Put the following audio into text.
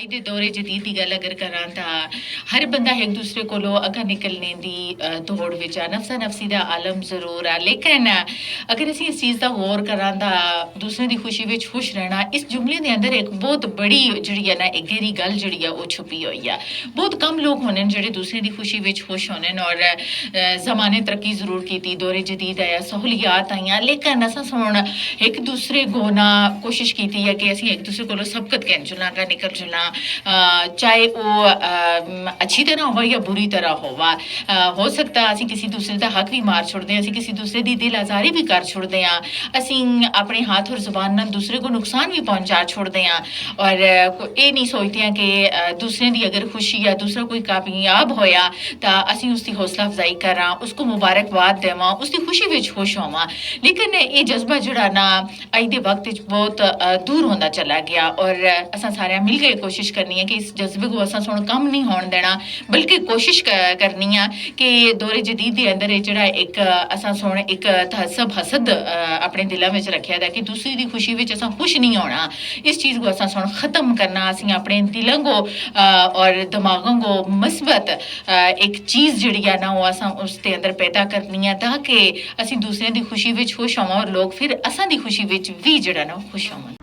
ਅੱਜ ਦੇ ਦੌਰੇ ਜਦੀਦ ਦੀ ਗੱਲ ਅਗਰ ਕਰਾਂ ਤਾਂ ਹਰ ਬੰਦਾ ਇੱਕ ਦੂਸਰੇ ਕੋਲੋਂ ਅੱਗੇ ਨਿਕਲਣੇ ਦੀ ਦੌੜ ਵਿੱਚ ਆ ਨਫਸਾ ਨਫਸੀ ਦਾ ਆਲਮ ਜ਼ਰੂਰ ਆ ਲੇਕਿਨ ਅਗਰ ਅਸੀਂ ਇਸ ਚੀਜ਼ ਦਾ ਗੌਰ ਕਰਾਂ ਤਾਂ ਦੂਸਰੇ ਦੀ ਖੁਸ਼ੀ ਵਿੱਚ ਖੁਸ਼ ਰਹਿਣਾ ਇਸ ਜੁਮਲੇ ਦੇ ਅੰਦਰ ਇੱਕ ਬਹੁਤ ਬੜੀ ਜਿਹੜੀ ਹੈ ਨਾ ਇੱਕ ਗਹਿਰੀ ਗੱਲ ਜਿਹੜੀ ਆ ਉਹ ਛੁਪੀ ਹੋਈ ਆ ਬਹੁਤ ਕਮ ਲੋਕ ਹੋਣੇ ਜਿਹੜੇ ਦੂਸਰੇ ਦੀ ਖੁਸ਼ੀ ਵਿੱਚ ਖੁਸ਼ ਹੋਣੇ ਔਰ ਜ਼ਮਾਨੇ ਤਰੱਕੀ ਜ਼ਰੂਰ ਕੀਤੀ ਦੌਰੇ ਜਦੀਦ ਆਇਆ ਸਹੂਲੀਅਤ ਆਈਆਂ ਲੇਕਿਨ ਅਸਾਂ ਹੁਣ ਇੱਕ ਦੂਸਰੇ ਗੋਨਾ ਕੋਸ਼ਿਸ਼ ਕੀਤੀ ਹੈ ਕਿ ਅਸੀਂ ਇੱਕ ਦੂਸਰੇ ਕੋਲੋਂ ਸਬਕਤ ਕਹਿਣ ਚੁਲਾਂਗਾ ਨਿਕਲ ਚੁਲਾ ਚਾਹੇ ਉਹ ਅੱਛੀ ਤਰ੍ਹਾਂ ਹੋਵੇ ਜਾਂ ਬੁਰੀ ਤਰ੍ਹਾਂ ਹੋਵਾ ਹੋ ਸਕਦਾ ਅਸੀਂ ਕਿਸੇ ਦੂਸਰੇ ਦਾ ਹੱਕ ਵੀ ਮਾਰ ਛੁੱਟਦੇ ਹਾਂ ਅਸੀਂ ਕਿਸੇ ਦੂਸਰੇ ਦੀ ਦਿਲ ਆਜ਼ਾਰੀ ਵੀ ਕਰ ਛੁੱਟਦੇ ਹਾਂ ਅਸੀਂ ਆਪਣੇ ਹੱਥ ਔਰ ਜ਼ੁਬਾਨ ਨਾਲ ਦੂਸਰੇ को नुकसान भी पहुंचा छोड़ते हैं और ये नहीं सोचते हैं कि दूसरे की अगर खुशी या दूसरा कोई कामयाब होया तो असी उसकी हौसला अफजाई करा उसको मुबारकबाद देव उसकी खुशी में खुश होव लेकिन ये जज्बा जोड़ा ना अज के वक्त बहुत दूर होता चला गया और असा सारे मिल के कोशिश करनी है कि इस जज्बे को असा सुन कम नहीं होने देना बल्कि कोशिश करनी है कि दौरे जदीद के अंदर जोड़ा एक असा सुन एक तहसब हसद अपने दिलों में रखा था कि दूसरी की खुशी में असा खुश नहीं होना इस चीज़ को असा सुन ख़त्म करना असी अपने दिलों को और दिमागों को मुस्बत एक चीज़ जी है ना वो असा उसके अंदर पैदा करनी है ताकि असी दूसरे की खुशी में खुश होव और लोग फिर असा की खुशी में भी जरा ना खुश होव